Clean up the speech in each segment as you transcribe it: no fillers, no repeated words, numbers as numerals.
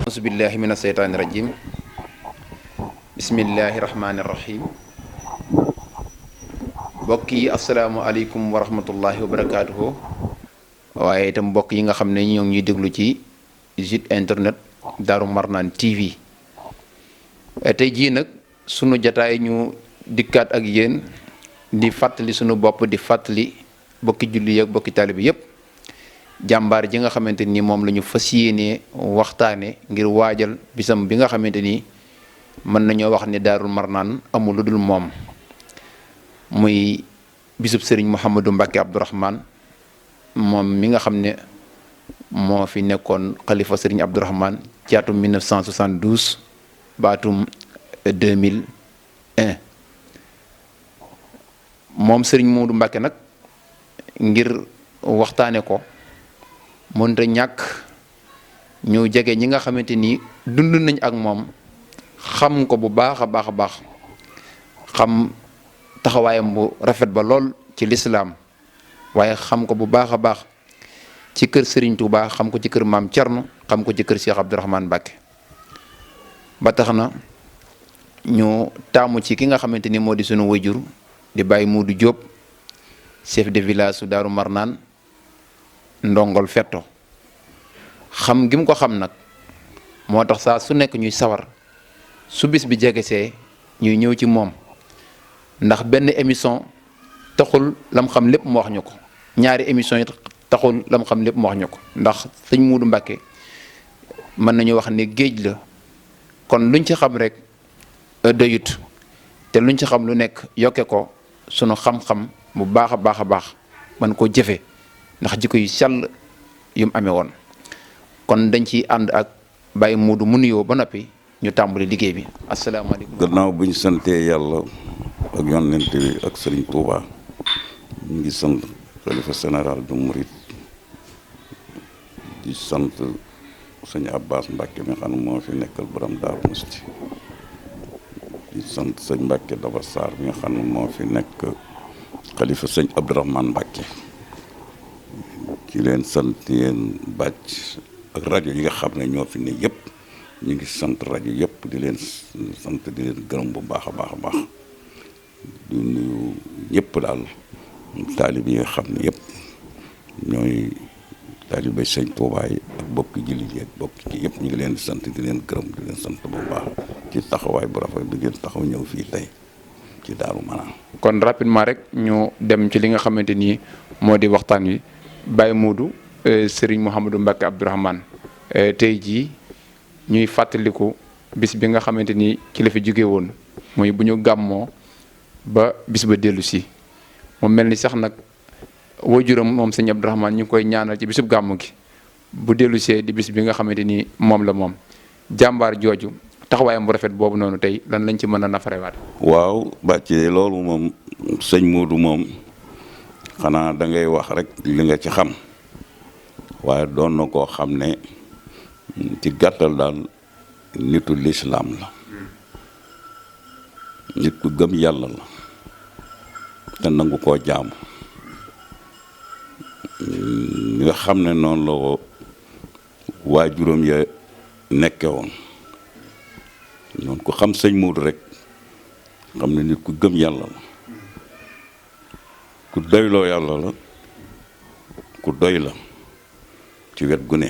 auzu billahi mina seytaani rajim bismillahi rahmaani rahim mbokk yi asalaamualeykum wa rahmatullahi wa barakaatuhu. waaye itam mbokk yi nga xam ne ñoo ngi ñuy déglu ci site internet Daaru Marnaan TV. tey jii nag sunu jataay ñu dikkaat ak yéen di fàttali sunu bopp di fàttali bokki julli ak bokki taalibe yépp jàmbaar ji nga xamante ni moom la ñu fas yéenee waxtaane ngir waajal bisam bi nga xamante ni mën nañoo wax ni Daaru Marnaan amul lu dul moom, muy bisub sëriñ Mouhamadou Mbacke Abdourahmane, moom mi nga xam ne moo fi nekkoon xalifa sëriñ Abdourahmane ci atum 1972 ba atum 2001. moom sëriñ Modou Mbacke nag ngir waxtaane ko mënta ñàkk ñu jege ñi nga xamante ni dund nañ ak moom, xam ko bu baax a baax a baax, xam taxawaayam bu rafet ba lool ci lislaam, waaye xam ko bu baax a baax ci kër Serigne Touba, xam ko ci kër Maam Thierno, xam ko ci kër Cheikh Abdourahmane Mbacke. ba tax na ñu taamu ci ki nga xamante ni moo di sunu wayjur di Baye Modou Diop, chef de village su Daaru Marnaan ndongol fetto. xam gi mu ko xam nag moo tax saa su nekk ñuy sawar su bis bi jegesee ñuy ñëw ci moom, ndax benn émission taxul lam xam lépp mu wax ñu ko, ñaari émission yi taxul lam xam lépp mu wax ñu ko, ndax sëñ Modou Mbacke mën nañu wax ne géej la, kon luñ ci xam rek doyut, te luñ ci xam lu nekk yokke ko sunu xam-xam bu baax a baax a baax man koo jëfe ndax jikko yu sell yu mu amee woon. kon dañ ciy ànd ak Baye Modou mu nuyoo ba noppi ñu tàmbali liggéey bi. asalaamaaleykum. gannaaw bu ñu santee yàlla ak yonent bi ak Serigne Touba, ñu ngi sant xalifa général du Mouride, di sant sëñ Abbas Mbacke mi xam ne moo fi nekkal borom Daaru Musti, di sant sëñ Mbacke Daba Sarr mi nga xam ne moo fi nekk xalifa sëñ Abdourahmane Mbacke. ci leen sant yéen bàcc ak rajo yi nga xam ne ñoo fi ne yëpp, ñu ngi sant rajo yëpp di leen sant di leen gërëm bu baax a baax a baax, di nuyu ñëpp daal taalib yi nga xam ne yëpp ñooy taalibe sëñ Tuubaa yi ak bokki jullit yi ak bokki ci yëpp ñu ngi leen di sant di leen gërëm di leen sant bu baax ci taxawaay bu rafet bi ngeen taxaw ñëw fii tey ci Daaru Marnaan. kon rapidement rek ñu dem ci li nga xamante ni moo di waxtaan wi. Baye Modou, Serigne Mouhamadou Mbacke Abdourahmane, tey jii ñuy fàttaliku bis bi nga xamante ni ci la fi jóge woon, muy bu ñu gàmmoo ba bis ba dellu si. mu mel ni sax nag waajuram moom sëñ Abdourahmane ñu ngi koy ñaanal ci bisub gàmmu gi bu dellu see di bis bi nga xamante ni moom la moom. jàmbaar jooju taxawaayam bu rafet boobu noonu tey lan lañ ci mën a nafarewaat. waaw bàcce loolu moom sëñ Modou moom xanaa da ngay wax rek li nga ci xam, waaye doon na koo xam ne ci gàttal daal nitu lislaam la, nit ku gëm yàlla la te nangu koo jaamu. nga xam ne noonu la ko waajuram ya nekke woon, noonu ko xam sëñ Modou rek xam ne nit ku gëm yàlla la, ku doyloo yàlla la, ku doy la ci wet gu ne.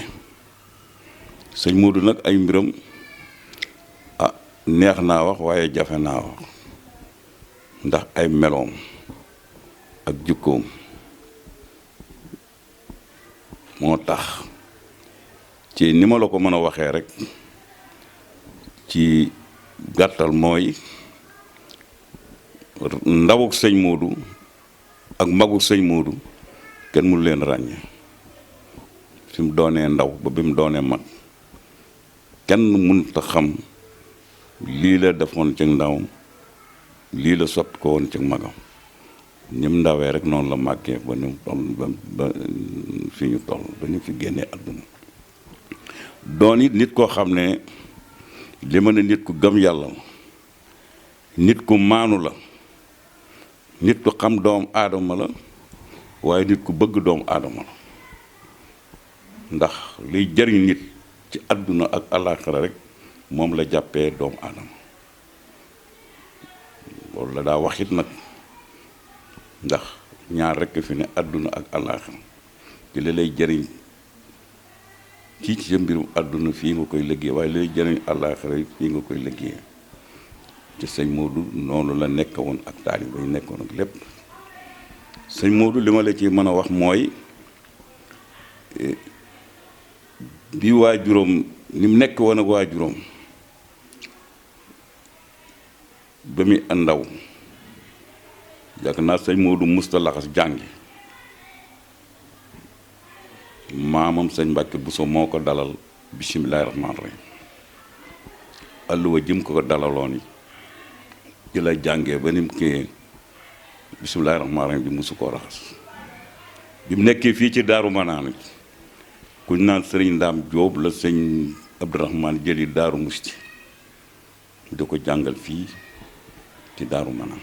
sëñ Modou nag ay mbiram neex naa wax waaye jafe naa wax, ndax ay meloom ak jikkoom moo tax ci ni ma la ko mën a waxee rek ci gàttal mooy ndawuk sëñ Modou ak maguk sëñ Modou kenn mënu leen ràññee. fi mu doonee ndaw ba bi mu doonee mag kenn mënut a xam lii la defoon ci ndawam, lii la soppi ko woon ci magam. ni mu ndawee rek noonu la màggee ba ñu toll ba fi ñu toll ba ñu fi génnee àdduna. doon it nit koo xam ne li ma ne nit ku gëm yàlla la, nit ku maanu la, nit ku xam doomu aadama la, waaye nit ku bëgg doomu aadama la. ndax liy jëriñ nit ci àdduna ak àllaaxira rek moom la jàppee doomu aadama loolu la daa waxit nag ndax ñaar rekk fi ne àdduna ak àllaaxira ci li lay jëriñ ci sa mbirum àdduna fii nga koy liggéey waaye li lay jëriñ àllaaxira fii nga koy liggéey ci sëñ Modou noonu la nekk woon ak taalibe yi nekkoon ak lépp sëñ Modou li ma la ci mën a wax mooy bi waajuram ni mu nekk woon ak waajuram ba muy ndaw yàgg naa sëñ Modou musta laxas jàngi maamam sëñ Mbàkke Buso moo ko dalal bismillaahi rahmaani rahiim alluwa jëm ko dalaloon yi ci la jàngee ba ni mu kii bismillaahi rahmaani rahiim bi musu koo raxas bi mu nekkee fii ci Daaru Manaan kuñ naan sëriñ Ndaam Jóob la sëñ Abdourahmane jëli Daaru Musti di ko jàngal fii ci Daaru Manaan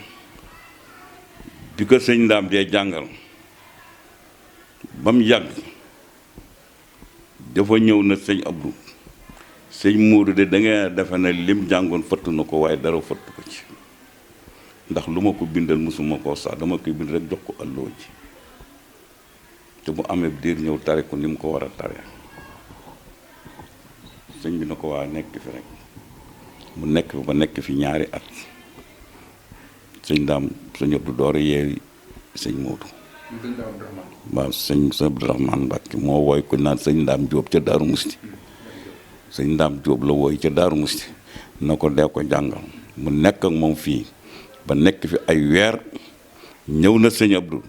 bi ko sëñ Ndaam dee jàngal ba mu yàgg dafa ñëw na sëñ Abdou sëñ Modou de da nga defe ne lim jàngoon fëtt na ko waaye dara fëtt ko ci ndax lu ma ko bindal mosuma koo sax dama koy bind rek jox ko alloo ji te bu amee diir ñëw tare ko ni mu ko war a tare sëñ bi na ko waa nekk fi rek mu nekk fi ba nekk fi ñaari at sëñ Ndaam sëñ Abdou door a yeewi sëñ Modou waaw sëñ Abdourahmane Mbacke moo wooy ko naan sëñ Ndaam Jóob ca Daaru Musti sëñ Ndaam Jóob la wooy ca Daaru Musti na ko dee ko jàngal mu nekk ak moom fii ba nekk fi ay weer ñëw na sëñ Abdou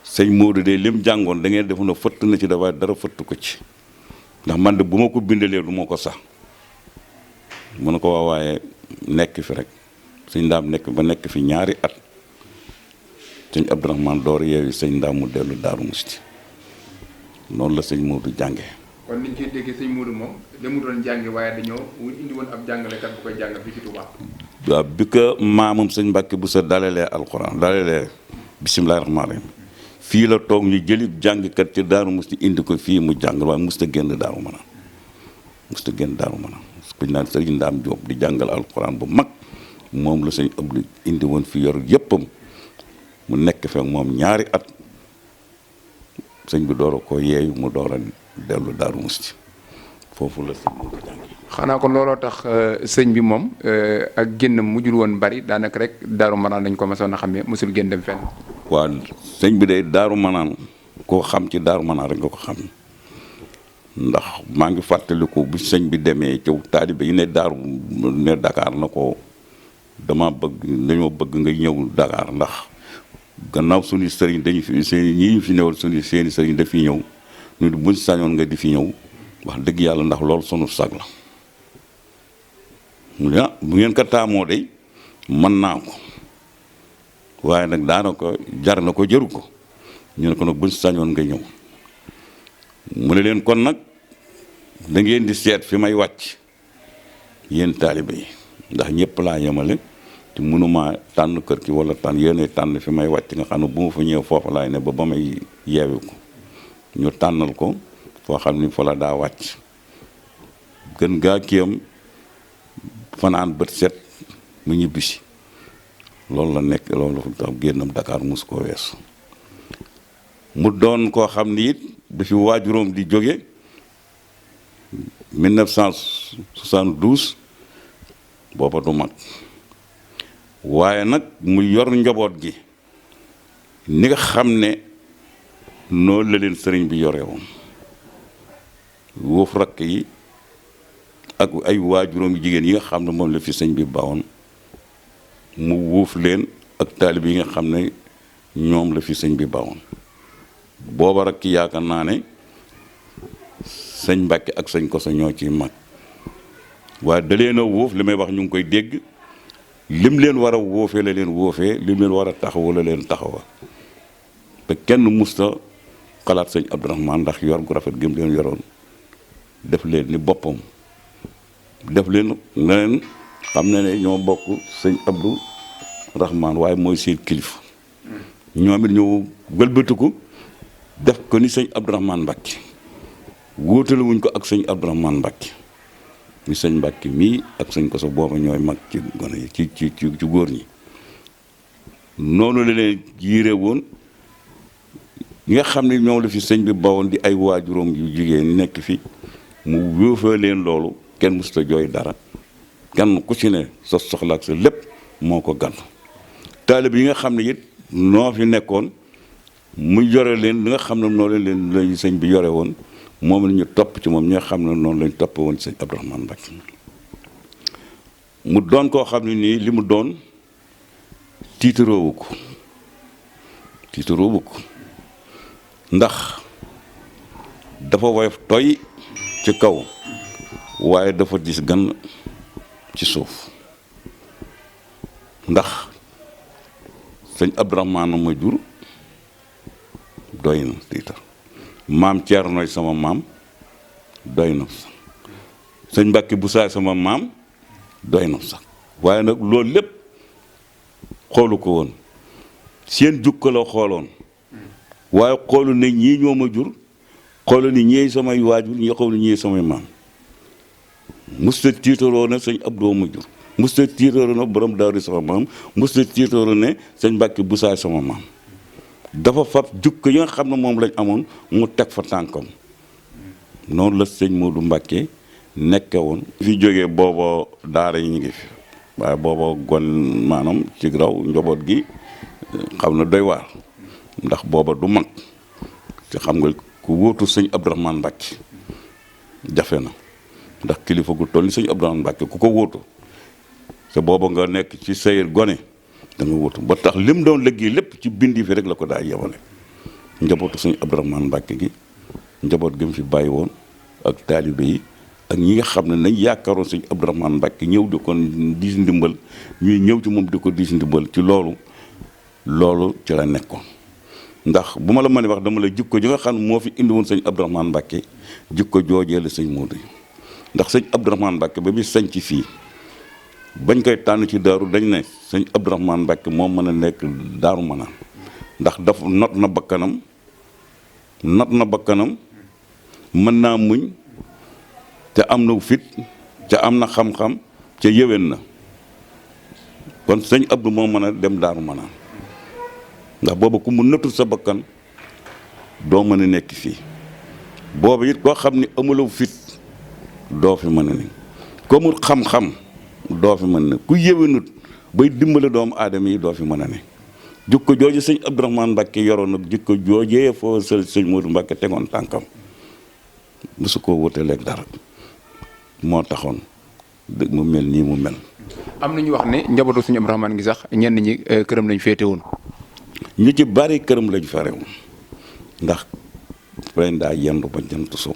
sëñ Modou de lim jàngoon da ngeen defu na fëtt na ci dafay dara fëtt ko ci ndax man de bu ma ko bindalee du ma ko sax mu ne ko waaye nekk fi rek sëñ Ndaam nekk ba nekk fi ñaari at sëñ Abdourahmane door yeewi sëñ Ndaam mu dellu Daaru Musti noonu la sëñ Modou jànge kon niñ koy déggee sëñ Modou moom demu doon jànge waaye dañoo indi woon ab jàngalekat bu koy jàngal fii ci Touba. waaw bi ko maamam sëñ Mbàkke bu sa dalalee alxuraan dalalee bismillaahi rahmaani rahiim fii la toog ñu jëli jàngkat ci Daaru Musti indi ko fii mu jàng waaye musta génn Daaru Manaan musta génn Daaru Manaan ku ñu naan sëriñ Ndaam Jóob di jàngal alxuraan bu mag moom la sëñ Abdou indi woon fi yor yéppam mu nekk fekk moom ñaari at sëñ bi door a ko yeeyu mu door a dellu Daaru Musti foofu la sëñ Modou jàngi xanaa kon looloo tax sëñ bi moom ak génnam mujjul woon bari daanaka rek Daaru Manaan lañ ko masoon a xamee mosul génn dem fenn. waaw sëñ bi de Daaru Manaan koo xam ci Daaru Manaan rek nga ko xam ndax maa ngi fàttaliku bu sëñ bi demee caw taalibe yi ne Daaru ne Dakar na ko dama dañoo bëgg nga ñëw Dakar ndax gannaaw suñu sëriñ dañu fi seen ñii fi ñëwal seeni sëriñ daf fi ñëw ñu buñ sañoon nga di fi ñëw wax dëgg yàlla ndax loolu sunu sag la bu ngeen ko taamoo de mën naa ko waaye nag daanaka jar na ko jëru ko ñu ne ko nag buñ sañoon nga ñëw mu ne leen kon nag da ngeen di seet fi may wàcc yéen taalibe yi ndax ñëpp laa yemale te mënuma tànn kër ki wala yéene tànn fi may wàcc nga xam ne bu ma fa ñëwee foofu laay ne ba may yeewi ko ñu tànnal ko foo xam ni fa la daa wàcc gën gaa kiyam fanaan bët set mu ñibbisi loolu la nekk loolu tax génnam Dakar mus koo weesu mu doon koo xam ni it dafi waajuróom di jóge 1972 booba du mag waaye nag mu yor njaboot gi ni nga xam ne noonu la leen sëriñ bi yore woon wóof rakk yi ak ay waajuróom jigéen yi nga xam ne moom la fi sëñ bi bawoon mu wuuf leen ak taalib yi nga xam ne ñoom la fi sëñ bi bawoon booba rakk yaakaar naa ne sëñ Mbàkke ak sëñ Koso ñoo ci mag waaye da leen a wóof li may wax ñu ngi koy dégg lim leen war a wóofee la leen wóofee lim leen war a taxawu la leen taxawa te kenn musta xalaat sëñ Abdourahmane ndax yor gu rafet gi mu leen yoroon def leen ni boppam def leen na leen xam na ne ñoo bokk sëñ Abdourahmane waaye mooy seen kilifa ñoom it ñoo wëlbatiku def ko ni sëñ Abdourahmane Mbacke wóotale wuñ ko ak sëñ Abdourahmane Mbacke mi sëñ Mbacke mii ak sëñ Koso booba ñooy mag ci gone yi ci góor ñi noonu la leen jiire woon ñi nga xam ne ñoom la fi sëñ bi bawoon di ay waajuróom yu jigéen nekk fi mu wóofee leen loolu kenn musta jooy dara kenn ku ci ne sa soxla ak sa lépp moo ko gàntu taalib yi nga xam ne it noo fi nekkoon mu yore leen li nga xam ne noonu leen lañu sëñ bi yore woon moom la ñu topp ci moom ñi nga xam ne noonu lañ topp woon sëñ Abdourahmane Mbacke mu doon koo xam ne nii li mu doon tiitaroowu ko ndax dafa woyof toy ci kaw waaye dafa dis gan ci suuf ndax sëñ Abdourahmane ma jur doy na tiitar maam Ceernoy sama maam doy na sax sëñ Mbàkke bu saay sama maam doy na sax waaye nag loolu lépp xoolu ko woon seen jukka la xooloon waaye xoolu ne ñii ñoo ma jur xoolu ni ñii samay waajur ñi xoolu ñii samay maam musta tiitaroo na sëñ Abdou ma jur musta tiitaroo na borom daaru sama maam musta tiitaroo ne sëñ Mbàkke bu saay sama maam dafa fab jukko yi nga xam ne moom lañ amoon mu teg fa tànkam noonu la sëñ Modou Mbacke nekke woon fi jógee booba daara yi ñu ngi fi waaye booba gon maanaam ci raw njaboot gi xam na doy waar ndax booba du mag te xam nga ku wóotu sëñ Abdourahmane Mbacke jafe na ndax kilifa gu toll ni sëñ Abdourahmane Mbacke ku ko wóotu te booba nga nekk ci sayir gone da nga wóotu ba tax lim doon liggéey lépp ci bindi fi rek la ko daa yemale njabootu sëñ Abdourahmane Mbacke gi njaboot gi mu fi bàyyi woon ak taalibe yi ak ñi nga xam ne nañ yaakaaroon sëñ Abdourahmane Mbacke ñëw di ko diis ndimbal ñuy ñëw ci moom di ko diis ndimbal ci loolu ci la nekkoon ndax bu ma la mënee wax dama la jikko ji nga xam ne moo fi indi woon sëñ Abdourahmane Mbacke jikko joojee la sëñ Modou ndax sëñ Abdourahmane Mbacke ba bi sañ ci fii bañ koy tànn ci daaru dañ ne sëñ Abdourahmane Mbacke moom mën a nekk daaru manaan ndax daf not na bakkanam mën naa muñ te am na fit te am na xam-xam te yéwén na kon sëñ Abdou moo mën a dem daaru manaan ndax booba ku mu nëtul sa bakkan doo mën a nekk fii booba it koo xam ni amulaw fit doo fi mën a ni ko mu xam-xam doo fi mën ne ku yéwénut bay dimbale doomu aadama yi doo fi mën a ne jikko jooju sëñ Abdourahmane Mbacke yoroon nag jikko joojee foo sëñ Modou Mbacke tegoon tànkam mosu koo wutaleeg dara moo taxoon dëgg mu mel nii mu mel. am na ñu wax ne njabootu sëñ Abdourahmane gi sax ñenn ñi këram lañ féete woon. ñu ci bari këram lañ fare woon ndax pare daa yendu ba jant so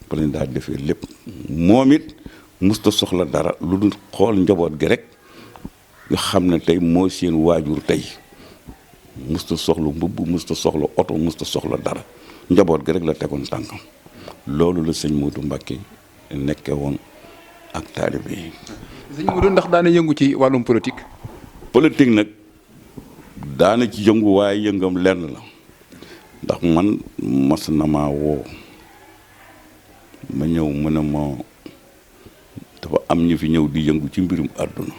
pare daa defee lépp moom it musta soxla dara lu dul xool njaboot gi rek nga xam ne tey mooy seen waajur tey musta soxla mbubb musta soxla oto musta soxla dara njaboot gi rek la tegoon tànkam loolu la sëñ Modou Mbacke nekke woon ak taalibe yi. sëñ Modou ndax daana yëngu ci wàllum politique. politique nag daana ci yëngu waaye yëngam lenn la ndax man mas na maa woo ma ñëw mu ne ma dafa am ñu fi ñëw di yëngu ci mbirum àdduna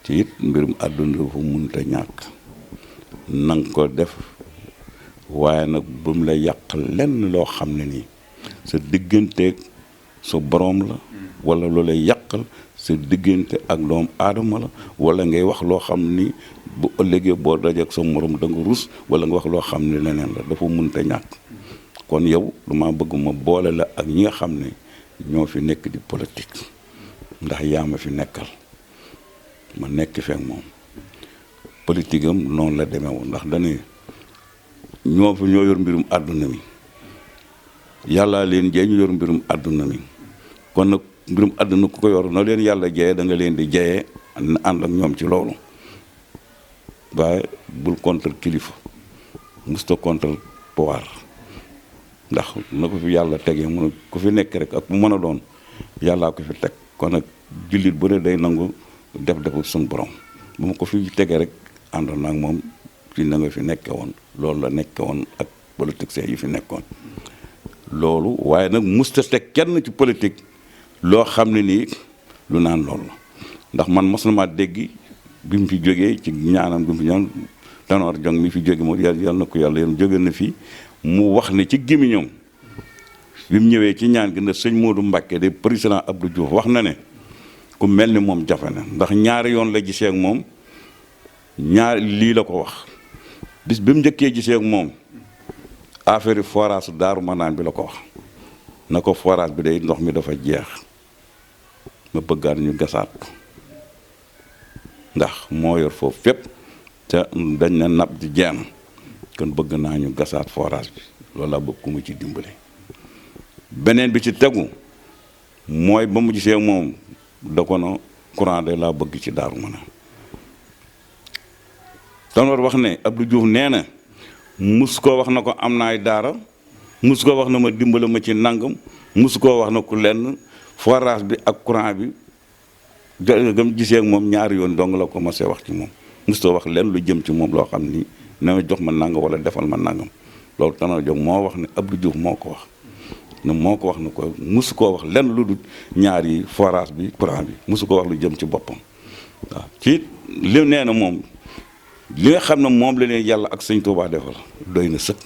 ci it mbirum àdduna dafa mënta ñàkk nanga ko def waaye nag bu mu la yàq lenn loo xam ne nii sa digganteeg sa boroom la wala loo lay yàqal sa diggante ak doomu aadama la wala ngay wax loo xam ni bu ëllëgee boo dajeek sa morom da nga rus wala nga wax loo xam ne leneen la dafa mënta ñàkk kon yow dama bëgg ma boole la ak ñi nga xam ne ñoo fi nekk di politique ndax yaa ma fi nekkal ma nekk fekk moom politique am noonu la demee woon ndax dañuy ñoo yor mbirum àdduna mi yàllaa leen jee ñu yor mbirum àdduna mi kon nag mbirum àdduna ku ko yor na leen yàlla jeyee da nga leen di jeyee ànd ak ñoom ci loolu waaye bul contre kilifa musta contre pouvoir ndax na ko fi yàlla tegee mu ku fi nekk rek ak bu mën a doon yàllaa ko fi teg kon nag jullit bu ne day nangu def suñu borom bu ma ko fi tegee rek àndoon naa ak moom ci na nga fi nekke woon loolu la nekke woon ak politiciens yi fi nekkoon loolu waaye nag musta teg kenn ci politique loo xam ne nii lu naan loolu ndax man mos na maa dégg bi mu fi jógee ci ñaanam bi mu fi ñoon Tanor Dieng mi fi jóge moom yàlla na ko yàlla yéen jóge na fi mu wax ne ci gémmiñam bi mu ñëwee ci ñaan gi ne sëñ Modou Mbacké de président Abdou Diouf wax na ne ku mel ni moom jafe na ndax ñaari yoon la gisee ak moom ñaar lii la ko wax bis bi mu njëkkee gisee ak moom affaire forage Daaru Manaan bi la ko wax na ko forage bi day ndox mi dafa jeex ma bëggaat ñu gasaat ko ndax moo yor foofu fépp te dañ na napp di jeex kon bëgg naa ñu gasaat forage bi loolu laa bëgg ku mu ci dimbale. beneen bi ci tegu mooy ba mu gisee moom da ko na courant de laa bëgg ci Daaru Manaan Tanor wax ne Abdou Diouf nee na mus koo wax na ko am na ay daara mus koo wax na ma dimbale ma ci nangam mus koo wax na ku lenn forage bi ak courant bi gam gisee ak moom ñaari yoon dong la commencé wax ci moom mus koo wax lenn lu jëm ci moom loo xam ni na ma jox ma nangam wala defal ma nangam loolu Tanor Dieng moo wax ne Abdou Diouf moo ko wax ne moo ko wax ne ko musu koo wax lenn lu dul ñaari forage bi courant bi musu koo wax lu jëm ci boppam waaw ci li nee na moom li nga xam ne moom la leen yàlla ak sëñ Touba defal doy na sëkk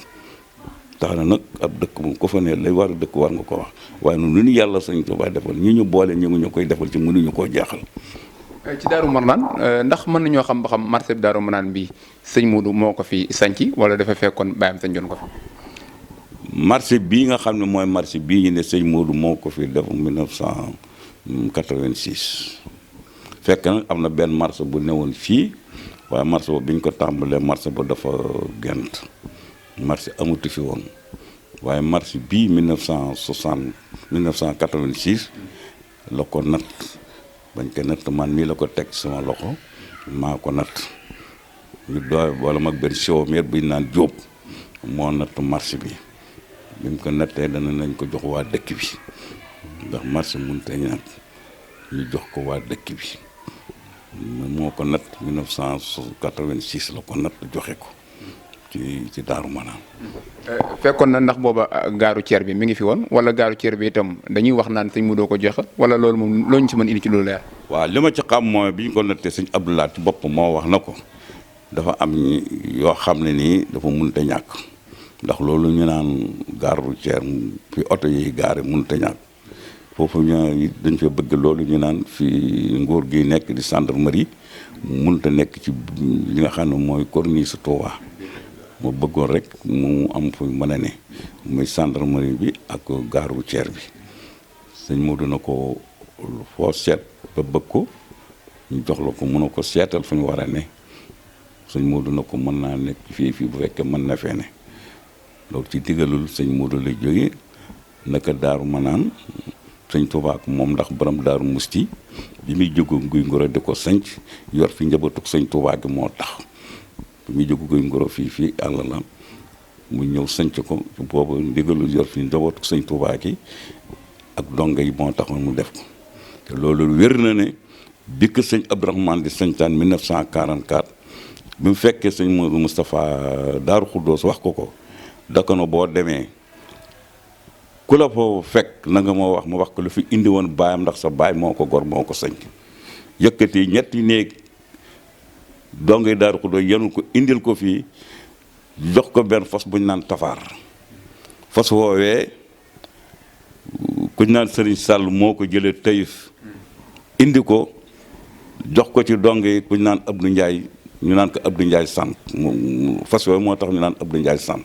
tax na nag ab dëkk moom ko fa ne lay war a dëkk war nga ko wax waaye noonu lu ñu yàlla sëñ Touba defal ñi ñu boole ñu ngi ñu koy defal ci mënuñu koo jeexal. ci Daaru Marnaan ndax mën nañoo xam ba xam marché bi Daaru Marnaan bi sëñ Modou moo ko fi sanc wala dafa fekkoon bàyyam sañcoon ko fi. marché bii nga xam ne mooy marché bii ñu ne sëñ Modou moo ko fi def 1986 fekk nag am na benn marché bu newoon fii waaye marché boobu bi ñu ko tàmbalee marché ba dafa gent marché amatu fi woon waaye marché bii 1986 la ko natt bañ ko natt man mii la ko teg sama loxo maa ko natt ñu doy wala mag benn chauffeur bi naan Jóob moo natt marché bi bi mu ko nattee dana nañ ko jox waa dëkk bi ndax marché mënut a ñàkk ñu jox ko waa dëkk bi moo ko natt 1986 la ko natt joxe ko ci Daaru Manaan. fekkoon na ndax booba gaaru ceer bi mi ngi fi woon wala gaaru ceer bi itam dañuy wax naan sëñ Modou ko joxe wala loolu moom loo ñu ci mën indi ci loolu leer. waaw li ma ci xam mooy bi ñu ko nattee sëñ Abdoulaye ci bopp moo wax na ko dafa am yoo xam ne nii dafa mënut a ñàkk. ndax loolu ñu naan gare routière fi oto yi gaare mënut a ñàkk foofu ñu dañ fa bëgg loolu ñu naan fi nguur gi nekk di gendarmerie mënut a nekk ci li nga xam ne mooy corniche Touba mu bëggoon rek mu am fu mën a ne muy gendarmerie bi ak gare routière bi sëñ Modou na ko foo seet ba bëgg ko ñu jox la ko mën a ko seetal fu ñu war a ne sëñ Modou na ko mën naa nekk fii bu fekkee mën na fee ne loolu ci digalul sëñ Modou la jógee naka Daaru Manaan sëñ Touba ak moom ndax borom Daaru Musti bi muy jógu Guy Ngoro di ko sanc yor fi njabootuk sëñ Touba gi moo tax bi muy jógu Guy Ngoro fii àll la mu ñëw sanc ko boobu ndigalul yor fi njabootuk sëñ Touba gi ak donga yi moo taxoon mu def ko te loolu wér na ne bi ko sëñ Abdourahmane di sañtaan 1944 bi mu fekkee sëñ Modou Moustapha Daaru Xuddoos wax ko daka no boo demee ku la fa fekk na nga ma wax ko lu fi indi woon baayam ndax sa baay moo ko gor moo ko sañ yëkkati ñetti néeg dongay Daaru Xuddoos yenu ko indil ko fii jox ko benn fas buñ naan tafaar fas woowee kuñ naan Sëriñ Sàll moo ko jëlee Taïf indi ko jox ko ci dongay kuñ naan Abdou Ndiaye ñu naan ko Abdou Ndiaye sant fas woowee moo tax ñu naan Abdou Ndiaye sant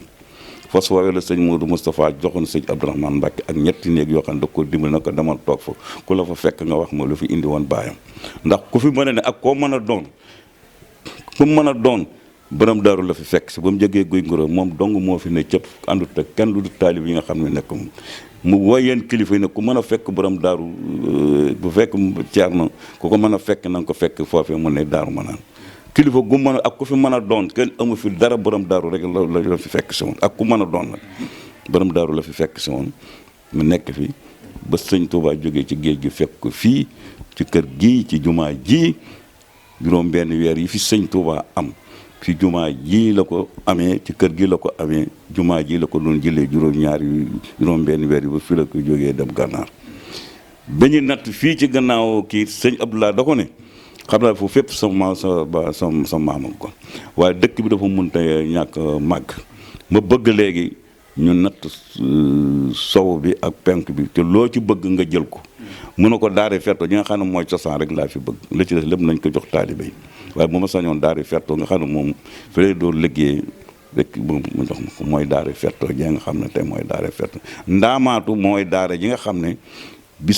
fas woowee la sëñ Modou Moustapha joxoon sëñ Abdourahmane Mbacké ak ñetti néeg yoo xam ne da ko dimbali na ko demal toog fa ku la fa fekk nga wax ma lu fi indi woon baayam ndax ku fi mën a ne ak koo mën a doon ku mën a doon borom daaru la fi fekk si ba mu jógee Guy Ngoro moom dong moo fi ne cëpp àndut ak kenn lu du taalib yi nga xam ne nekk mu woo yéen kilifa yi ne ku mën a fekk borom daaru bu fekk Ceerno ku ko mën a fekk na nga ko fekk foofee mu ne Daaru Manaan kilifa gu mën a ak ku fi mën a doon kenn amu fi dara borom daaru rek la fi fekk si woon ak ku mën a doon nag borom daaru la fi fekk si woon mu nekk fi ba sëñ Touba jógee ci géej gi fekk ko fii ci kër gii ci jumaa ji juróom benn weer yi fi sëñ Touba am fi jumaa ji la ko amee ci kër gi la ko amee jumaa ji la ko doon jëlee juróom-benn weer yi ba fi la ko jógee dem gànnaar ba ñu natt fii ci gannaaw kii sëñ Abdoulaye da ko ne xam naa foofu fépp sa maamam ko waaye dëkk bi dafa mënta ñàkk màgg ma bëgg léegi ñu natt sow bi ak penk bi te loo ci bëgg nga jël ko mun na ko daare ferto ñi nga xam ne mooy cosaan rek laa fi bëgg la ci des lépp nañ ko jox taalibe yi waaye bu ma sañoon daare ferto nga xam ne moom fi lay doon liggéey rek mu jox ma ko mooy daare ferto ji nga xam ne tey mooy daare ferto ndaamaatu mooy daare ji nga xam ne bi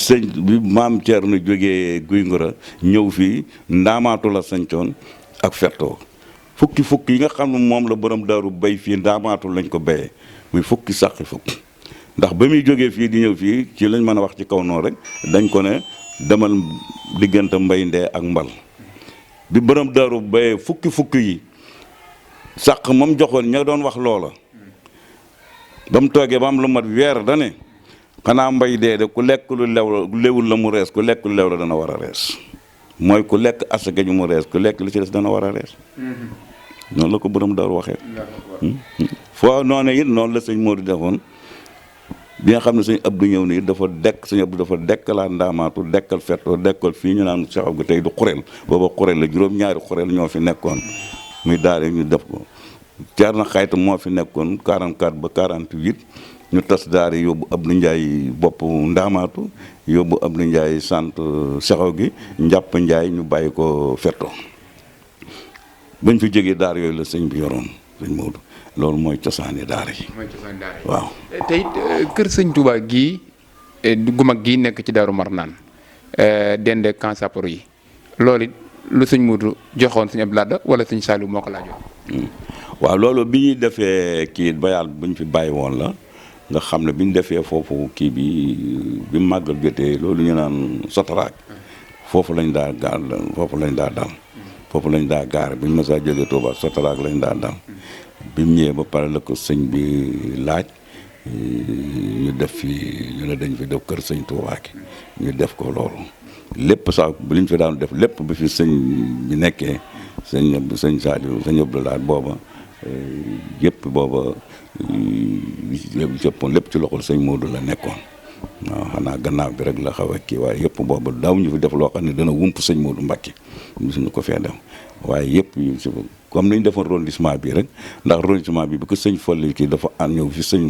maam Thierno jógee Guy Ngora ñëw fii ndaamaatu la sañcoon ak ferto fukki yi nga xam ne moom la borom daaru bay fii ndaamaatu lañ ko béyee muy fukki saqi fukki ndax ba muy jógee fii di ñëw fii ci lañ mën a wax ci kaw noonu rek dañ ko ne demal diggante mbay ndee ak mbal bi borom daaru bayee fukki yi sàq moom joxoon ña doon wax loola ba mu toogee ba am lu mat weer da ne xanaa mbay dee de ku lekk lu lewul la mu rees ku lekk lu lew la dana war a rees mooy ku lekk asaka ñu mu rees ku lekk li ci des dana war a rees noonu la ko borom daaru waxee foo noonu it noonu la sëñ Modou defoon bi nga xam ne sëñ Abdou ñëw nii sëñ Abdou dafa dekkalaat ndaamaatu dekkal ferto dekkal fii ñu naan Cheikh Abdou tey du xureel booba xureel la juróom-ñaari xureel ñoo fi nekkoon muy daare ñu def ko Thierno Xayta moo fi nekkoon 44 ba 48 ñu tas daare yóbbu Abdou Ndiaye bopp ndaamaatu yóbbu Abdou Ndiaye sant Cheikh gi njàpp Ndiaye ñu bàyyi ko ferto bañ fi jógee daar yooyu la sëñ bi yoroon sëñ Modou loolu mooy cosaani daara yi. waaw. te it kër sëñ Touba gii gu mag gii nekk ci Daaru Marnaan dende Camp Saporo yi loolu it lu sëñ Modou joxoon sëñ Abdou Lahad wala sëñ Saliou moo ko laajoon. waaw loolu bi ñuy defee kii bayaal bu ñu fi bàyyi woon la nga xam ne bi ñu defee foofu kii bi màggal jotee loolu ñu naan sotaraak foofu lañ daa gaar foofu lañ daa dal foofu lañ daa gaar bi ñu mësaa jógee Touba sotaraak lañ daa dal bi mu ñëwee ba pare la ko sëñ bi laaj ñu def fi ñu ne dañ fi def kër sëñ Touba ki ñu def ko loolu lépp sax bu liñ fi daan def lépp bi fi sëñ bi nekkee sëñ Saliou sëñ Abdou Lahad booba yëpp booba lépp ci loxol sëñ Modou la nekkoon waaw xanaa gannaaw bi rek la xaw a kii waaye yëpp booba daaw ñu fi def loo xam ne dana wump sëñ Modou Mbacké suñu ko fee def waaye yëpp comme nañ defoon arrondissement bi rek ndax arrondissement bi ko sëñ Fall kii dafa ñëw fi sëñ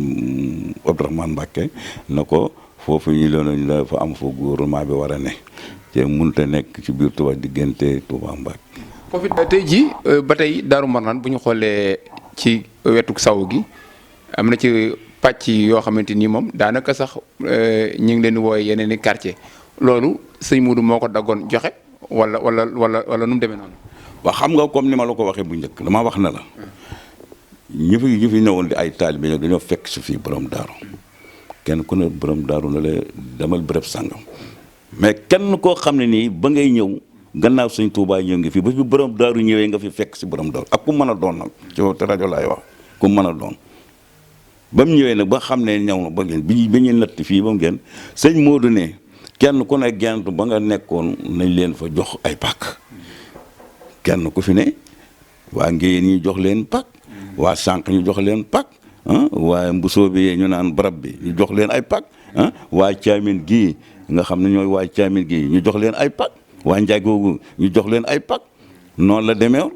Abdourahmane Mbacké na ko foofu ñu leen dafa am foofu gouvernement bi war a ne te mënut a nekk ci biir Touba diggante Touba Mbacké foofu tey jii ba tey Daaru Marnaan bu ñu xoolee ci wetu saw gi am na ci pàcc yoo xamante ni moom daanaka sax ñu ngi leen di wooye yeneen i quartier loolu sëñ Modou moo ko daggoon joxe wala nu mu demee noonu. waaw xam nga comme ni ma la ko waxee bu njëkk dama wax na la ñi fi ñëwoon di ay taalibe bi dañoo fekk si fii borom daaru kenn ku ne borom daaru na la demal bërëb sàngam mais kenn koo xam ne nii ba ngay ñëw gannaaw sëñ Touba ñëw ngi fi ba fi borom daaru ñëwee nga fi fekk si borom daaru ak ku mën a doon nag ci rajo laay wax ku mën a doon ba mu ñëwee nag ba xam ne ñëw na ba ngeen bi ñu natt fii ba mu ngeen sëñ Modou ne kenn ku ne gent ba nga nekkoon nañ leen fa jox ay pàkk kenn ku fi ne waa ngéyeen ñu jox leen pàkk waa sànq ñu jox leen pàkk waa mbusoo bi ñu naan barab bi ñu jox leen ay pàkk waa caamin gii nga xam ne ñooy waa caamin gii ñu jox leen ay pàkk waa njagoogu ñu jox leen ay pàkk noonu la demee woon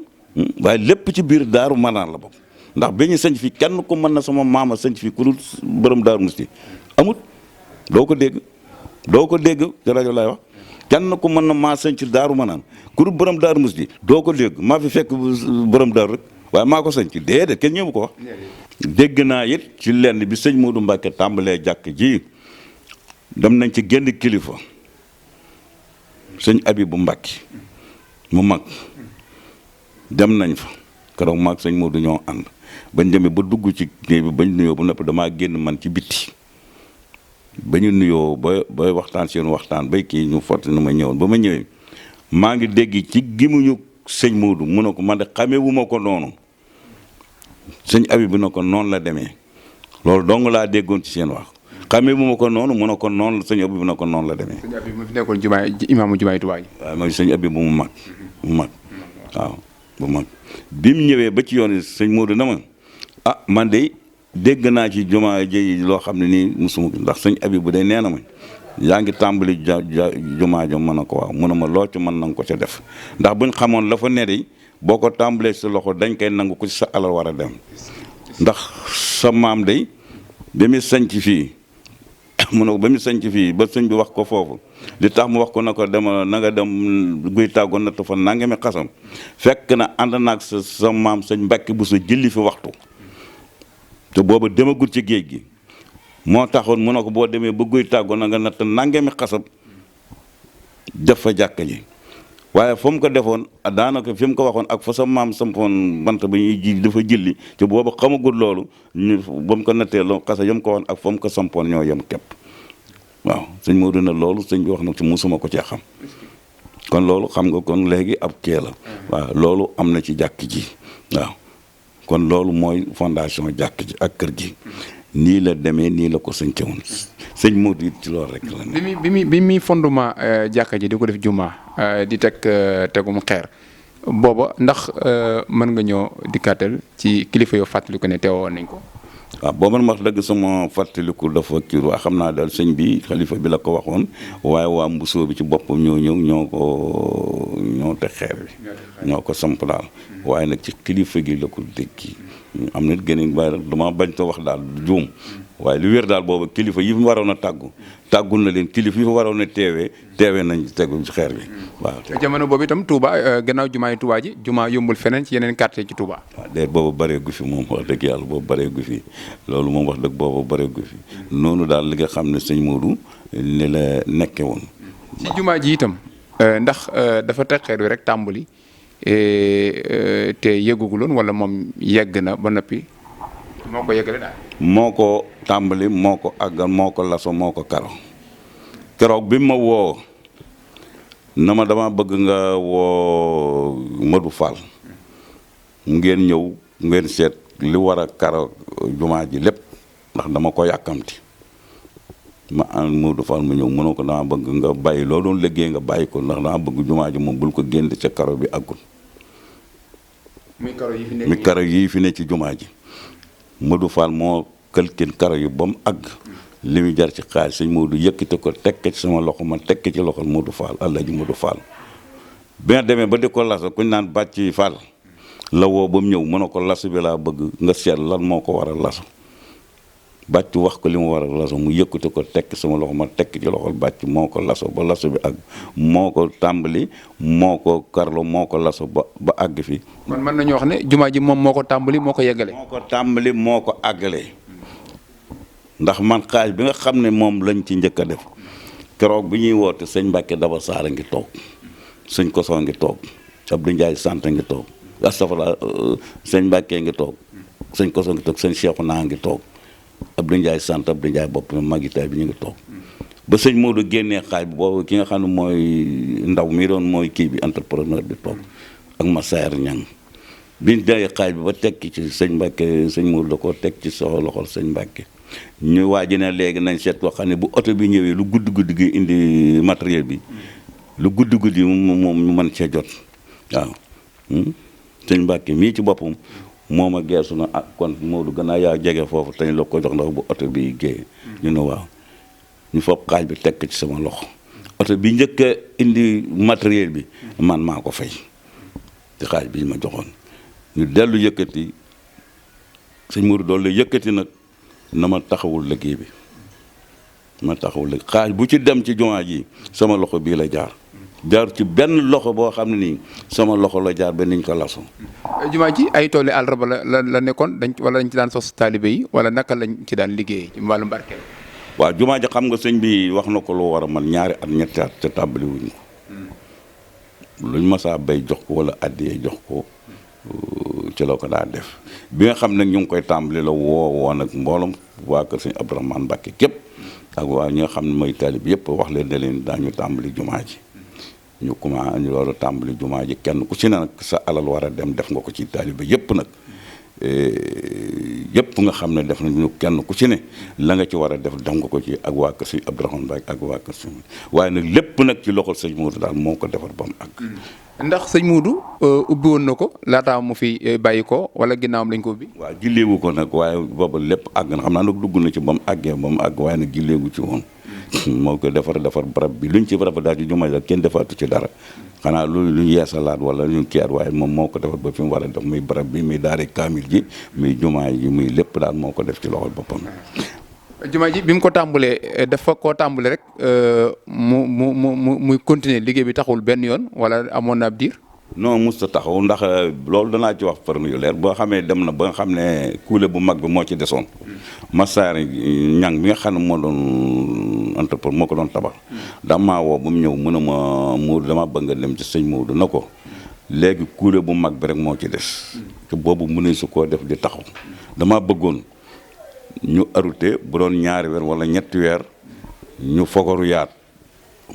waaye lépp ci biir Daaru Marnaan la bokk ndax ba ñu sëñ fi kenn ku mën na sama maama sëñ fi ku dul borom Daaru Musti amut doo ko dégg ci rajo laay wax kenn ku mën na maa sëñ ci Daaru Marnaan ku dul borom Daaru Musti doo ko dégg maa fi fekk borom daaru rek waaye maa ko sëñ ci déedéet kenn ñëwu ko wax dégg naa it ci lenn bi sëñ Modou Mbacké tàmbalee jàkk ji dem nañ ci génn kilifa sëñ Abibu Mbacké mu mag dem nañ fa keroog maag sëñ Modou ñoo ànd bañ demee ba dugg ci néeg bi bañ nuyoo ba noppi damaa génn man ci bitti ba ñu nuyoo ba waxtaan seen waxtaan bay kii ñu fotti na ma ñëwoon ba ma ñëwee maa ngi dégg ci gimuñu sëñ Modou mu ne ko man de xamee wu ma ko noonu sëñ Abibu na ko noonu la demee loolu dong laa déggoon ci seen wax xamee bu ma ko noonu mu ne ko noonu la sëñ Abibu na ko noonu la demee. sëñ Abibu mu fi nekkoon imaamu jumaay Tuubaa ji. waaw mooy sëñ Abibu mu mag waaw bu mag bi mu ñëwee ba ci yoon yi sëñ Modou na ma ah man de dégg naa ci jumaa ji loo xam ne nii musuma ndax sëñ Habib bu day nee na ma yaa ngi tàmbali jumaa ja mën a ko waaw mu ne ma loo ci mën nanga ko ca def ndax buñ xamoon la fa neri boo ko tàmbalee sa loxo dañ koy nangu ko ci sa alal war a dem ndax sa maam day ba mu sanc fii mu ne ko ba mu sanc fii ba sëñ bi wax ko foofu li tax mu wax ko na ko dema na nga dem guy tàggoo natt fa nangami xasam fekk na ànd naag sa maam sëñ Mbàkke bu sa jëlli fi waxtu te booba demagul ci géej gi moo taxoon mu ne ko boo demee ba guy tàggoo na nga natt nangami xasam def fa jàkka ji waaye fa mu ko defoon daanaka fi mu ko waxoon ak fa sa maam sampoon bant ba ñuy ji dafa jëlli te booba xamagul loolu ñu ba mu ko nattee loo xasa yam ko woon ak fa mu ko sampoon ñoo yem képp waaw sëñ Modou na loolu sëñ bi wax na ci musuma ko cee xam kon loolu xam nga kon léegi ab kee la waaw loolu am na ci jàkk ji waaw kon loolu mooy fondation jàkk ji ak kër gi nii la demee nii la ko sëñ woon sëñ Modou it ci loolu rek la ne bi muy fondement jàkka ji di ko def juma di tegum xeer booba ndax mën nga ñoo dikkaatal ci kilifa yoo fàttali ko ne teewoon nañ ko waaw boo man wax dëgg sama fàttaliku dafa kii waa xam naa daal sëñ bi xalifa bi la ko waxoon waaye waa mbusoo bi ci boppam ñoo ñëw ñoo teg xeer bi ñoo ko samp daal waaye nag ci kilifa gi la ko dégg am na gën waaye dama bañ ko wax daal juum waaye lu wér daal boobu kilifa yi fi waroon a tàggul na leen kilifa yi fi waroon a teewee nañ tegu ci xeer bi waaw. jamono boobu itam Touba gannaaw jumaa yi Touba ji jumaa yombul feneen ci yeneen quartier ci Touba. waaw déet boobu bëree gu fi moom wax dëgg yàlla boobu bëree gu fi loolu moom wax dëgg boobu bëree gu fi noonu daal li nga xam ne sëñ Modou ne la nekke woon. ci jumaa ji itam ndax dafa teg xeer wi rek tàmbali te yegguguloon wala moom yegg na ba noppi moo ko yeggale daal. moo ko tàmbali moo ko àggal moo ko laso moo ko karo keroog bi ma woo na ma dama bëgg nga woo Modou Fall ngeen ñëw ngeen seet li war a karo jumaa ji lépp ndax dama ko yàkkamti ma ànd Modou Fall ma ñëw mënoo ko dama bëgg nga bàyyi loo doon liggéey nga bàyyi ko ndax dama bëgg jumaa ji moom bul ko génn ca karo bi àggul muy karo yii fi ne ci jumaa ji Modou Fall moo këlkin karo yi ba mu àgg li muy jar ci xaalis sëñ Modou yëkkite ko tekk ci sama loxo ma tekk ci loxol Modou Fall Alaaji Modou Fall bi nga demee ba di ko las kuñ naan bàcc Fall la woo ba mu ñëw mën na ko las bi laa bëgg nga seet lan moo ko war a lasu bàcc wax ko li mu war a laso mu yëkkate ko tekk sama loxo ma tekk ci loxol bàcc moo ko laso ba laso bi àgg moo ko tàmbali moo ko karlo moo ko laso ba àgg fi kon mën nañu wax ne jumaa ji moom moo ko tàmbali moo ko yeggale. moo ko tàmbali moo ko àggale ndax man xaaj bi nga xam ne moom lañ ci njëkk a def keroog bi ñuy woote sëñ Mbàkke Daba Saar a ngi toog sëñ Koso ngi toog Abdou Ndiaye sant ngi toog astafurlah sëñ Mbàkke ngi toog sëñ Koso ngi toog sëñ Cheikhu naa ngi toog Abdou Ndiaye sant Abdou Ndiaye bopp magitaay bi ñu ngi toog ba sëñ Modou génnee xaaj bi boobu ki nga xam ne mooy ndaw mi doon mooy kii bi entrepreneur bi toog ak Massaer Ñang biñ dee xaaj bi ba tekki ci sëñ Mbàkke sëñ Modou da koo teg ci soxla loxol sëñ Mbàkke ñu waaj ne léegi nañ seet koo xam ne bu oto bi ñëwee lu guddi gi indi matériel bi lu guddi moom ñu mën cee jot waaw sëñ Mbàkke mii ci boppam moom a geesu na ak kon Modou gën a yaa jege foofu te ñu la ko jox ndax bu oto bi géey ñu ne waaw ñu fopp xaaj bi tekk ci sama loxo oto bi njëkk a indi matériel bi man maa ko fay ci xaaj bi ma joxoon ñu dellu yëkkati sëñ Modou doolu la yëkkati nag na ma taxawul liggéey bi ma taxawul liggéey xaaj bu ci dem ci jumaa ji sama loxo bii la jaar ci benn loxo boo xam ne nii sama loxo la jaar ba niñ ko laso jumaa ji ay tooli àllarba la nekkoon dañ ci daan sos taalibe yi wala naka lañ ci daan liggéey ci wàllu barkeel. waaw jumaa ji xam nga sëñ bi wax na ko lu war a man ñaari at ñetti at te tàmbali wuñ ko luñ masaa bay jox ko wala addiyee jox ko ci la ko daa def bi nga xam ne ñu ngi koy tàmbali la woon ak mbooloom waa kër sëñ Abdourahmane Mbacke képp ak waa ñi nga xam ne mooy taalib yëpp wax leen ne leen daañu tàmbali jumaa ji ñu commencé ñu war a tàmbali jumaa ji kenn ku ci ne nag sa alal war a dem def nga ko ci taaliba yëpp nag yëpp nga xam ne def nañu kenn ku ci ne la nga ci war a def nga ko ci ak waa kër sëñ Abdourahmane Mbacké ak waa kër sëñ waaye nag lépp nag ci loxol sëñ Modou daal moo ko defar ba mu àgg. ndax sëñ Modou ubbi woon na ko laataa mu fi bàyyi ko wala ginnaawam lañ ko ubbi. waaw jilleegu ko nag waaye booba lépp àgg na xam naa nag dugg na ci ba mu àggee ba mu àgg waaye nag jilleegu ci woon. moo ko defar barab bi luñ ci barab daal ci jumaa la kenn defaatu ci dara xanaa lu yeesalaat wala lu kiyaat waaye moom moo ko defar ba fi mu war a def muy barab bi muy daare kaamil ji muy jumaa ji muy lépp daal moo ko def ci loxol boppam. jumaa ji bi mu ko tàmbalee dafa koo tàmbale rek muy continuer liggéey bi taxul benn yoon wala amoon na ab diir. non musta taxaw ndax loolu danaa ci wax forme yu leer boo xamee dem na ba nga xam ne kuule bu mag bi moo ci desoon. Massar ñang bi nga xam ne moo doon entrepreneur moo ko doon tabax. damaa woo ba mu ñëw mu ne ma Modou dama bëgg nga dem ci sëñ Modou na ko léegi kuule bu mag bi rek moo ci des. te boobu mu ne su koo def di taxaw dama bëggoon ñu arute bu doon 2 weer wala 3 weer ñu fogoru yaat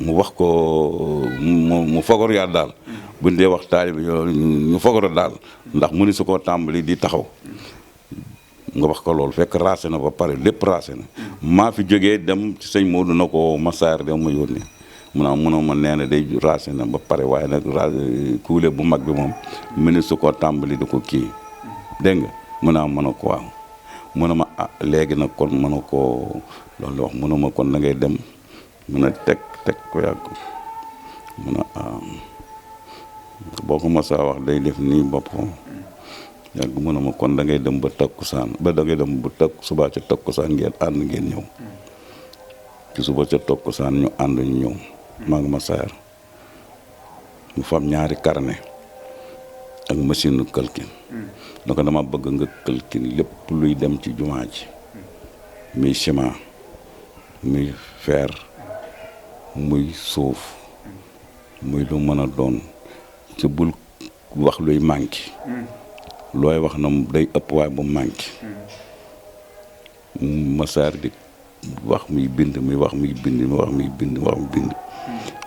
mu wax ko mu fogoru yaat daal. bu dee wax taalibe ñu foogaro daal ndax mu ni su koo tàmbali di taxaw nga wax ko loolu fekk raase na ba pare lépp raase na maa fi jógee dem ci sëñ Modou na ko Massar dem ma yónni munoo ma nee na day raase na ba pare waaye nag kuule bu mag bi moom mu ni su koo tàmbali di ko kii dégg nga mën a ko waaw mun a ma léegi nag kon mën a koo loolu la wax mun a ma kon da ngay dem mun a teg ko yàgg mun a boo ko Massa wax day def nii boppam yàgg mën a ma kon da ngay dem ba takkusaan ba da ngay dem ba suba ca takkusaan ngeen ànd ngeen ñëw ci suba ca takkusaan ñu ànd ñu ñëw maa ngi Massar mu fam 2 carnet ak machine calcul donc dama bëgg nga calcul lépp luy dem ci jumaa ji muy ciment muy fer muy suuf muy lu mën a doon ci bul wax luy manqué looy wax na day ëpp waaye bu manqué Massar di wax muy bind muy wax muy bind muy wax muy bind wax muy bind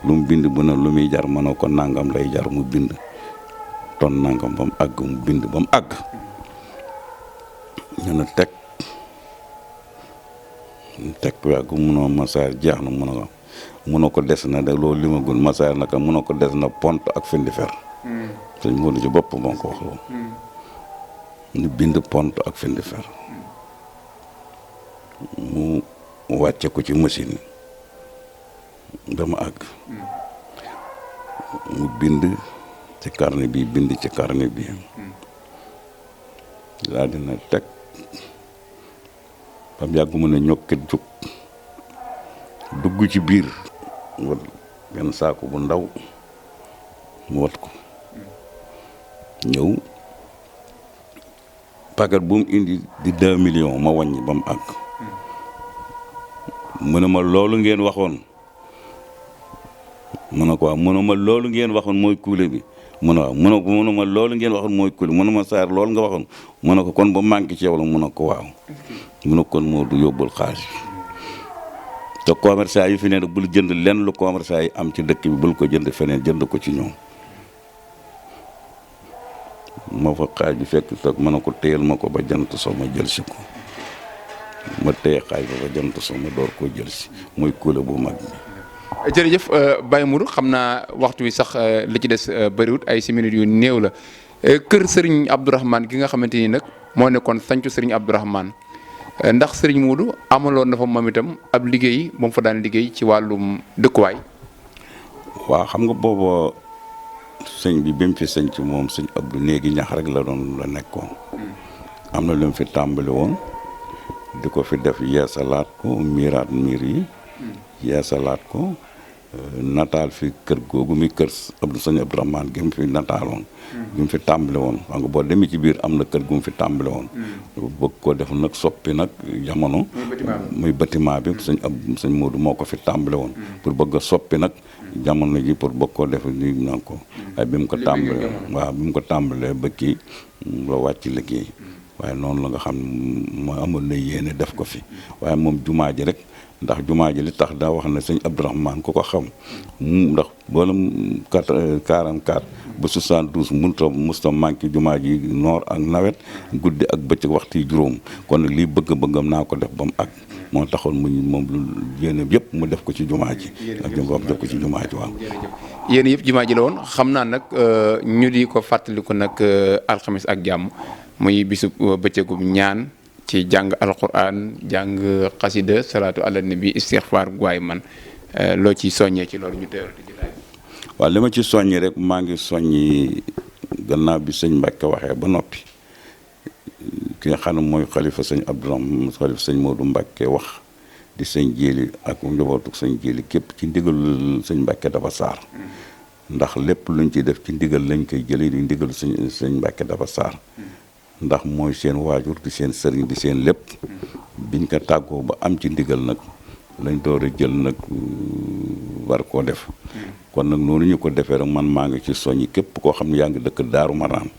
lu mu bind bu ne lu muy jar mën a ko nangam lay jar mu bind ton nangam ba mu àgg mu bind ba mu àgg ñu ne teg yàgg munoo Massar jeex na munoo ko des na de loolu li ma gun Massar naka munoo ko des na pont ak findi fer sëñ Modou ci bopp moo ko wax loolu ñu bind pont ak findi fer mu wàcce ko ci machine dama àgg mu bind ci carnet bi bind ci carnet bi laa dina teg bam yàgg mu ne ñokket jóg dugg ci biir wat benn saako bu ndaw mu wat ko ñëw paquet bu mu indi di 2 millions ma wàññi ba mu àgg mu ne ma loolu ngeen waxoon mu ne ko waaw mu ne ma loolu ngeen waxoon mooy kuule bi mu ne waaw mu ne ma loolu ngeen waxoon mooy kuule mu ne ma Sarr loolu nga waxoon mu ne ko kon ba manqué ci yow la mu ne ko waaw mu ne kon moo du yóbbul xaalis bi te commerçant yi fi ne bul jënd lenn lu commerçant yi am ci dëkk bi bul ko jënd feneen jënd ko ci ñoom moo fa xaaj bi fekk toog mën na ko téyel ma ko ba jant so ma jël si ko ma téye xaaj ba jant so ma door koo jël si mooy kuule bu mag bi. jërëjëf Baye Modou xam naa waxtu wi sax li ci des bëriwut ay minutes yu néew la kër Serigne Abdourahmane gi nga xamante ni nag moo nekkoon sancu Serigne Abdourahmane ndax Serigne Modou amaloon na fa moom itam ab liggéey ba mu fa daan liggéey ci wàllum dëkkuwaay. waaw xam nga booba sëñ bi mu fi sëñ ci moom sëñ Abdou néegi ñax rek la nekkoon am na lu mu fi tàmbali woon di ko fi def yeesalaat ko miiraat miir yi yeesalaat ko nataal fi kër googu mi kër sëñ Abdourahmane gi mu fi nataaloon gi mu fi tàmbali woon xam nga boo demee ci biir am na kër gu mu fi tàmbali woon bëgg ko def nag soppi nag jamono muy bâtiment bi sëñ Modou moo ko fi tàmbali woon pour bëgg a soppi nag jamono ji pour bëgg koo def ni nan ko waaye bi mu ko tàmbalee waaw bi mu ko tàmbalee ba kii la wàcc liggéey waaye noonu la nga xam moo amoon na yéene def ko fi waaye moom jumaa ji rek ndax jumaa ji li tax daa wax ne sëñ Abdourahmane ku ko xam ndax boole 44 ba 72 musta manqué jumaa ji noor ak nawet guddi ak bëccëg waxtu yi juróom kon nag lii bëgg-bëggam naa ko def ba mu àgg moo taxoon moom lu yéene yëpp mu def ko ci jumaa ji ak jëm def ko ci jumaa ji waaw. yéen yëpp jumaa ji la woon xam naa nag ñu di ko fàttaliku nag alxamis ak jàmm muy bisu bëccëgu ñaan ci jàng alquran jàng xasida salaatu ala nabi istixfaar guwaay man loo ci soññee ci loolu ñu teewal di jotaay. waaw li ma ci soññi rek maa ngi soññi gannaaw bi sëñ Mbacke waxee ba noppi ki nga xam ne mooy xalifa sëñ Abdourahmane xalifa sëñ Modou Mbacke wax di sëñ Jéeli ak njabootu sëñ Jéeli képp ci ndigal sëñ Mbacke dafa saar ndax lépp luñ ci def ci ndigal lañ koy jëlee di ndigal sëñ Mbacke dafa saar ndax mooy seen waajur di seen sëriñ di seen lépp biñ ko tàggoo ba am ci ndigal nag lañ door a jël nag war koo def kon nag noonu ñu ko defee rek man maa ngi ci soññi képp koo xam ne yaa ngi dëkk Daaru Marnaan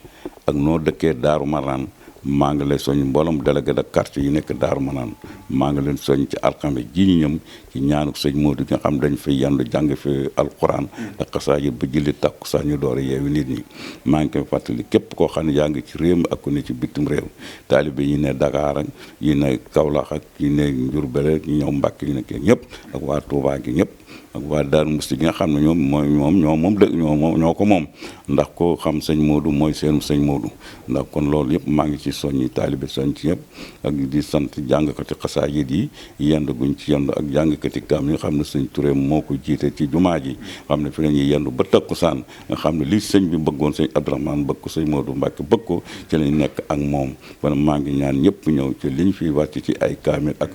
ak noo dëkkee Daaru Marnaan maa ngi lay soññ mbooloom délégué de quartier yi nekk Daaru Marnaan maa ngi leen soññ ci alxames ji ñu ñëm ci ñaanu sëñ Modou nga xam dañ fi yandu jàng fi alquran ak xasaayid ba julli takkusaan ñu door a yeewi nit ñi maa ngi koy fàttali képp koo xam ne yaa ngi ci réew mi ak ku ne ci bitim réew taalibe yi ne Dakar ak yi ne Kaolack ak yi ne Njurbel ak ñi ñëw Mbàkke yi nekk ñëpp ak waa Touba gi ñëpp ak waa Daaru Musti gi nga xam ne ñoo ko moom ndax ko xam sëñ Modou mooy seenu sëñ Modou ndax kon loolu yëpp maa ngi ci soññi taalibe soñ ci yëpp ak di sant jàngkati xasaayid yi yendu guñ ci yendu ak jàngkati kaam yi nga xam ne sëñ Touré moo ko jiite ci jumaa ji xam ne fi la ñuy yendu ba takkusaan nga xam ne li sëñ bi bëggoon sëñ Abdourahmane bëgg ko sëñ Modou Mbacke bëgg ko ci lañ nekk ak moom kon maa ngi ñaan ñëpp ñëw ci liñ fi wàcc ci ay kaamil ak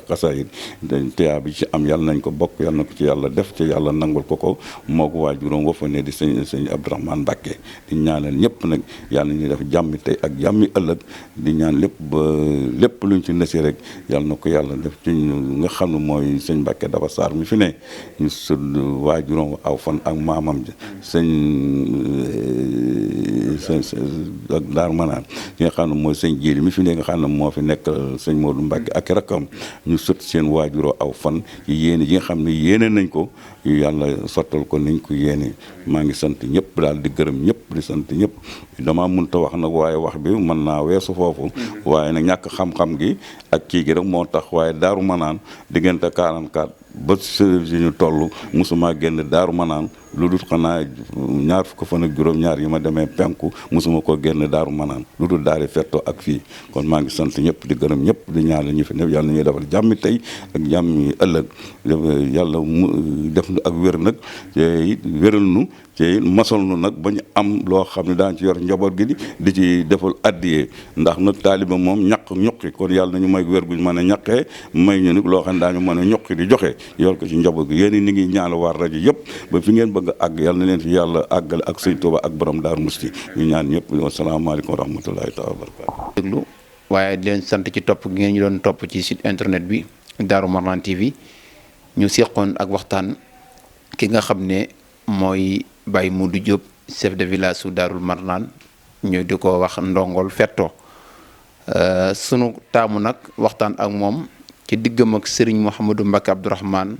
xasaayid teyaa bi ci am yàlla nañ ko bokk yàlla na ko ci yàlla def ci yàlla nangul ko moo ko waajuróom wa fa ne di sëñ Abdourahmane Mbacke di ñaanal ñëpp nag yàlla ñuy def jàmmi tey ak jàmmi ëllëg di ñaan lépp luñ ci nasi rek yàlla na ko yàlla def ci nga xam ne mooy sëñ Mbacke dafa saar mi fi ne ñu sëdd waajuróom aw fan ak maamam sëñ ak Daaru Manaan ki nga xam ne mooy sëñ Jéeli mi fi ne nga xam ne moo fi nekk sëñ Modou Mbacke ak rakkam ñu sët seen waajuroo aw fan ci yéene yi nga xam ne yéene nañ ko yàlla sottal ko niñ ko yéene maa ngi sant ñëpp daal di gërëm ñëpp di sant ñëpp dama mënta wax nag waaye wax bi mën naa weesu foofu waaye nag ñàkk xam-xam gi ak kii gi rek moo tax waaye Daaru Manaan diggante 44 ba si ñu toll mosuma génn Daaru Manaan lu dul xanaa ñaar fukk fan ak juróom-ñaar yi ma demee penku mosuma ko génn Daaru Manaan lu dul daal di fettoo ak fii kon maa ngi sant ñëpp di gërëm ñëpp di ñaanal ñu fi ne yàlla na ñuy defal jàmmi tey ak jàmmi ëllëg yàlla mu def ak wér nag te wéral nu te masal nu nag ba ñu am loo xam ne daan ci yor njaboot gi di ci defal addiyee ndax nag taaliba moom ñuqi kon yàlla nañu may wér guñ mën a ñaqee may ñu nag loo xam ne daañu mën a ñuqi di joxe yor ko ci njaboot gi yéen ni ngi ñaanal waar rajo yëpp ba fi ngeen bëgg a àgg yàlla na leen fi yàlla àggale ak sëñ Tuuba ak borom Daaru Musti ñu ñaan ñëpp wasalaamaaleykum wa rahmatullahi taala wa barakatu déglu waaye di leen sant ci topp gi ngeen ñu doon topp ci site internet bi Daaru Marnaan TV ñu seqoon ak waxtaan ki nga xam ne mooy Baye Modou Diop chef de village su Daarul Marnaan ñu di ko wax ndongol fetto sunu taamu nag waxtaan ak moom ci diggam ak Serigne Mouhamadou Mbacke Abdourahmane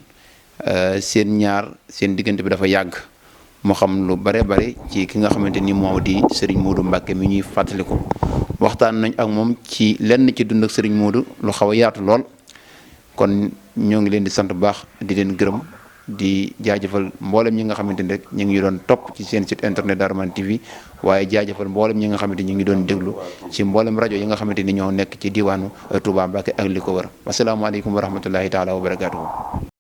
seen diggante bi dafa yàgg moo xam lu bare bare ci ki nga xamante ni moo di Serigne Modou Mbacke mi ñuy fàttaliku waxtaan nañ ak moom ci lenn ci dund ak Serigne Modou lu xaw a yaatu lool kon ñoo ngi leen di sant bu baax di leen gërëm di jaajëfal mboolem ñi nga xamante ni rek ñu ngi doon topp ci seen site internet Daaru Marnaan TV waaye jaajëfal mboolem ñi nga xamante ni ñu ngi doon déglu ci mboolem rajo yi nga xamante ni ñoo nekk ci diwaanu Touba Mbacké ak li ko wër asalaamaaleykum wa rahmatullahi taala wa barakaatuhu